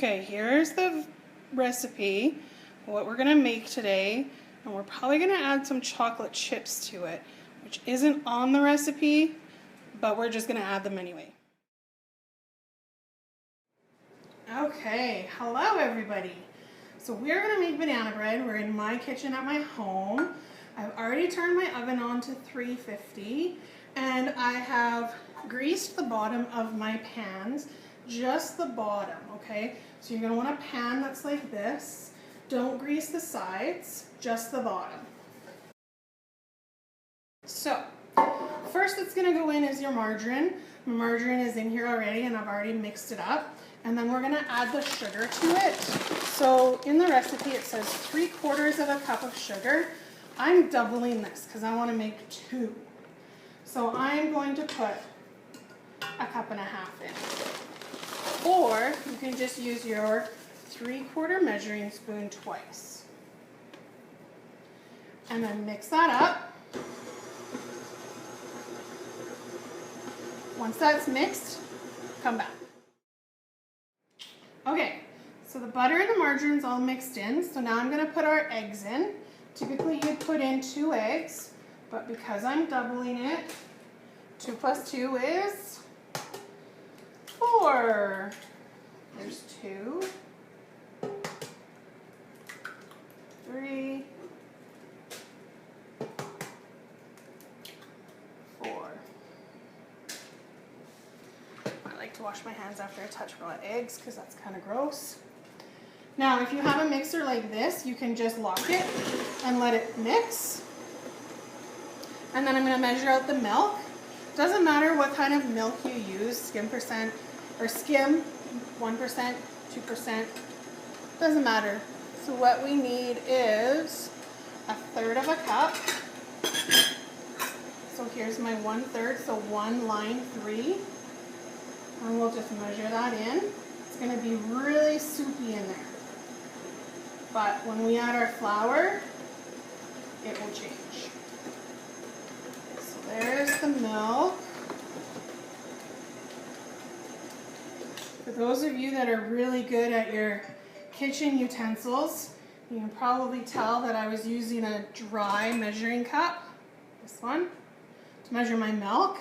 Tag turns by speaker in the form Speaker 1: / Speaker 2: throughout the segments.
Speaker 1: Okay, here's the recipe, what we're gonna make today, and we're probably gonna add some chocolate chips to it, which isn't on the recipe, but we're just gonna add them anyway. Okay, hello everybody. So we're gonna make banana bread. We're in my kitchen at my home. I've already turned my oven on to 350, and I have greased the bottom of my pans, just the bottom, okay? So you're gonna want a pan that's like this. Don't grease the sides, just the bottom. So, first that's gonna go in is your margarine. Margarine is in here already and I've already mixed it up. And then we're gonna add the sugar to it. So in the recipe it says 3/4 of a cup of sugar. I'm doubling this because I wanna make 2. So I'm going to put 1.5 cups in. Or you can just use your 3/4 measuring spoon twice. And then mix that up. Once that's mixed, come back. Okay, so the butter and the margarine's all mixed in. So now I'm gonna put our eggs in. Typically you'd put in 2 eggs, but because I'm doubling it, 2 + 2 is 4. There's 2, 3, 4. I like to wash my hands after I touch raw eggs because that's kind of gross. Now, if you have a mixer like this, you can just lock it and let it mix. And then I'm going to measure out the milk. Doesn't matter what kind of milk you use, skim percent or skim, 1%, 2%, doesn't matter. So what we need is 1/3 cup. So here's my 1/3, so 1 line 3. And we'll just measure that in. It's going to be really soupy in there. But when we add our flour, it will change. So there's the milk. For those of you that are really good at your kitchen utensils, you can probably tell that I was using a dry measuring cup, this one, to measure my milk,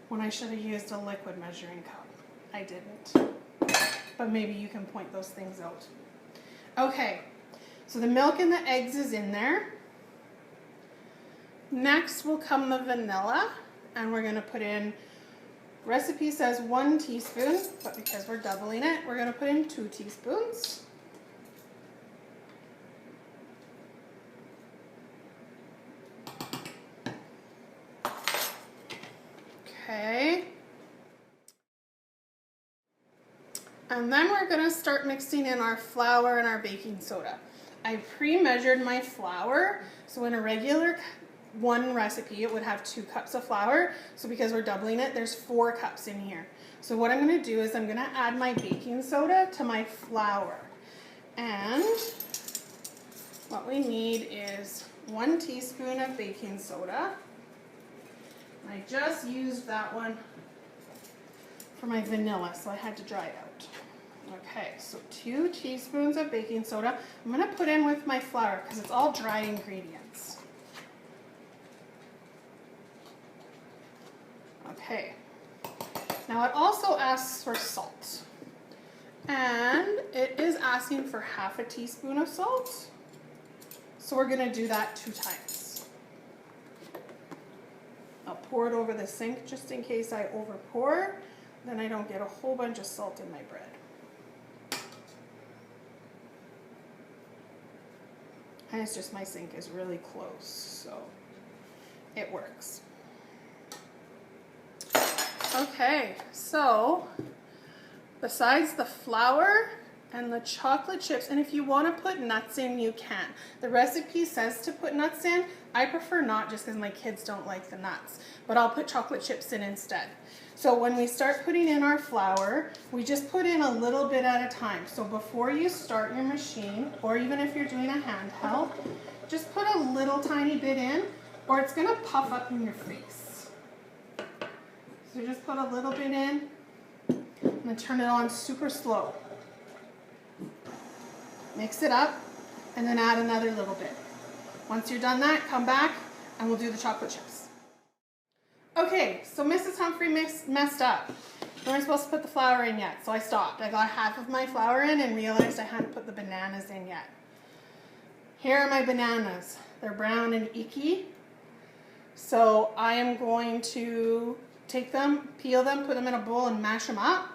Speaker 1: when I should have used a liquid measuring cup. I didn't. But maybe you can point those things out. Okay, so the milk and the eggs is in there. Next will come the vanilla, and we're gonna put in, recipe says 1 teaspoon, but because we're doubling it, we're gonna put in 2 teaspoons. Okay. And then we're gonna start mixing in our flour and our baking soda. I pre-measured my flour, so in a regular one recipe it would have 2 cups of flour. So because we're doubling it, there's 4 cups in here. So what I'm gonna do is I'm gonna add my baking soda to my flour. And what we need is 1 teaspoon of baking soda. I just used that one for my vanilla, so I had to dry it out. Okay, so 2 teaspoons of baking soda. I'm going to put in with my flour because it's all dry ingredients. Okay, now it also asks for salt. And it is asking for 1/2 teaspoon of salt. So we're going to do that 2 times. I'll pour it over the sink just in case I over pour, then I don't get a whole bunch of salt in my bread. And it's just my sink is really close, so it works. Okay, so besides the flour and the chocolate chips, and if you want to put nuts in, you can. The recipe says to put nuts in. I prefer not just because my kids don't like the nuts, but I'll put chocolate chips in instead. So when we start putting in our flour, we just put in a little bit at a time. So before you start your machine, or even if you're doing a handheld, just put a little tiny bit in, or it's gonna puff up in your face. So just put a little bit in, and then turn it on super slow. Mix it up, and then add another little bit. Once you're done that, come back and we'll do the chocolate chips. Okay, so Mrs. Humphrey messed up. We weren't supposed to put the flour in yet, so I stopped. I got half of my flour in and realized I hadn't put the bananas in yet. Here are my bananas. They're brown and icky. So I am going to take them, peel them, put them in a bowl and mash them up.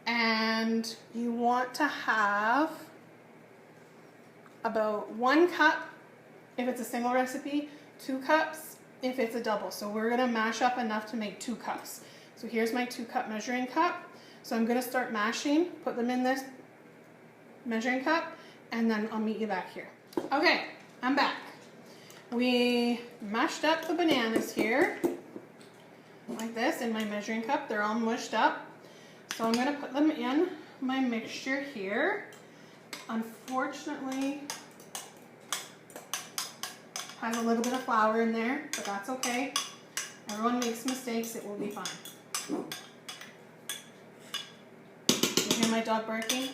Speaker 1: And you want to have about 1 cup if it's a single recipe, 2 cups if it's a double. So we're gonna mash up enough to make 2 cups. So here's my 2-cup measuring cup. So I'm gonna start mashing, put them in this measuring cup, and then I'll meet you back here. Okay, I'm back. We mashed up the bananas here, like this, in my measuring cup. They're all mushed up. So I'm gonna put them in my mixture here. Unfortunately, I have a little bit of flour in there, but that's okay. Everyone makes mistakes, it will be fine. You hear my dog barking?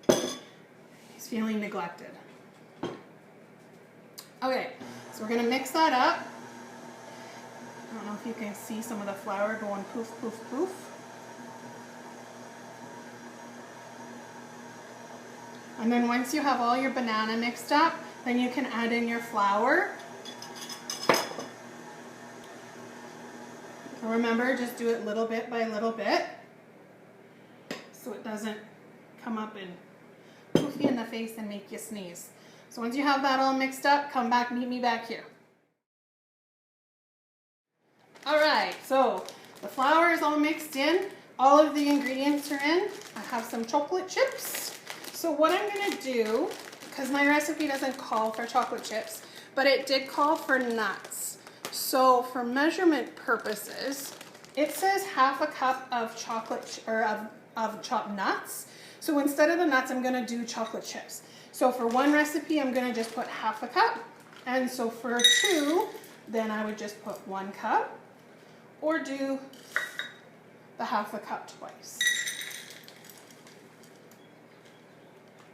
Speaker 1: He's feeling neglected. Okay, so we're gonna mix that up. I don't know if you can see some of the flour going poof, poof, poof. And then once you have all your banana mixed up, then you can add in your flour. Remember, just do it little bit by little bit so it doesn't come up and poof you in the face and make you sneeze. So once you have that all mixed up, come back, meet me back here. All right, so the flour is all mixed in. All of the ingredients are in. I have some chocolate chips. So what I'm gonna do, because my recipe doesn't call for chocolate chips, but it did call for nuts. So for measurement purposes, it says half a cup of chocolate or of chopped nuts. So instead of the nuts, I'm gonna do chocolate chips. So for one recipe, I'm gonna just put half a cup. And so for 2, then I would just put 1 cup or do the half a cup twice.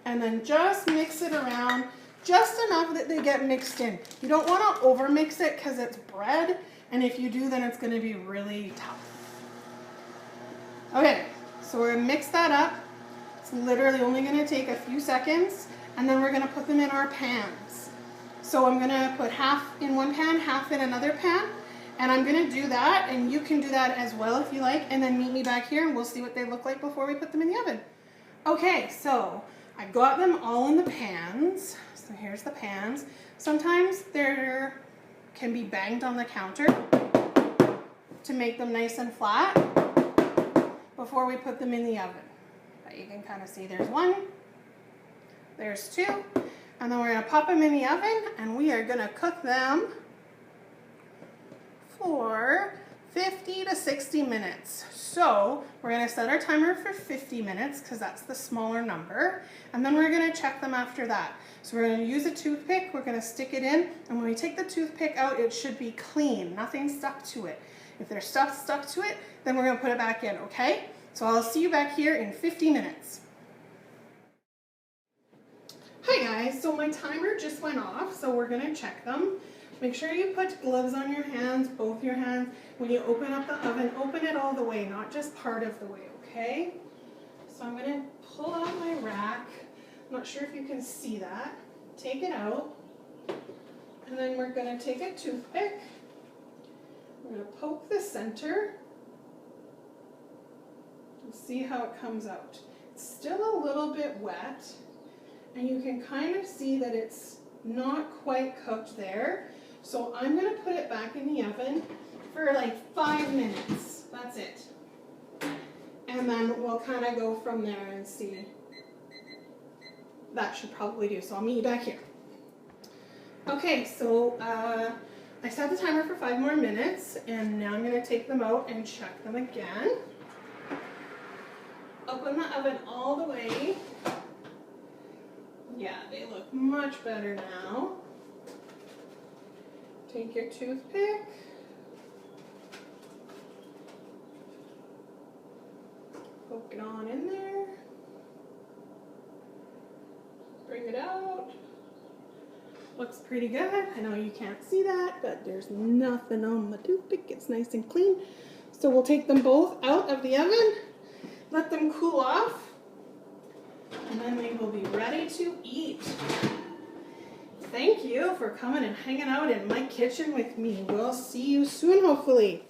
Speaker 1: And then just mix it around just enough that they get mixed in. You don't want to over mix it because it's bread, and if you do, then it's going to be really tough. Okay, so we're going to mix that up. It's literally only going to take a few seconds, and then we're going to put them in our pans. So I'm going to put half in one pan, half in another pan, and I'm going to do that, and you can do that as well if you like, and then meet me back here and we'll see what they look like before we put them in the oven. Okay, so I got them all in the pans. So here's the pans. Sometimes they can be banged on the counter to make them nice and flat before we put them in the oven. But you can kind of see there's 1, there's 2, and then we're going to pop them in the oven and we are going to cook them for 50 to 60 minutes. So we're going to set our timer for 50 minutes because that's the smaller number, and then we're going to check them after that. So we're going to use a toothpick, we're going to stick it in, and when we take the toothpick out, it should be clean, nothing stuck to it. If there's stuff stuck to it, then we're going to put it back in, okay? So I'll see you back here in 50 minutes. Hi guys, so my timer just went off, so we're going to check them. Make sure you put gloves on your hands, both your hands. When you open up the oven, open it all the way, not just part of the way, okay? So I'm going to pull out my rack. I'm not sure if you can see that. Take it out. And then we're going to take a toothpick. We're going to poke the center and see how it comes out. It's still a little bit wet, and you can kind of see that it's not quite cooked there. So I'm going to put it back in the oven for like 5 minutes. That's it. And then we'll kind of go from there and see. That should probably do. So I'll meet you back here. Okay, so I set the timer for 5 more minutes, and now I'm going to take them out and check them again. Open the oven all the way. Yeah, they look much better now. Take your toothpick. Poke it on in there. bring it out. Looks pretty good. I know you can't see that, but there's nothing on the toothpick. It's nice and clean. So we'll take them both out of the oven, let them cool off, and then they will be ready to eat. Thank you for coming and hanging out in my kitchen with me. We'll see you soon, hopefully.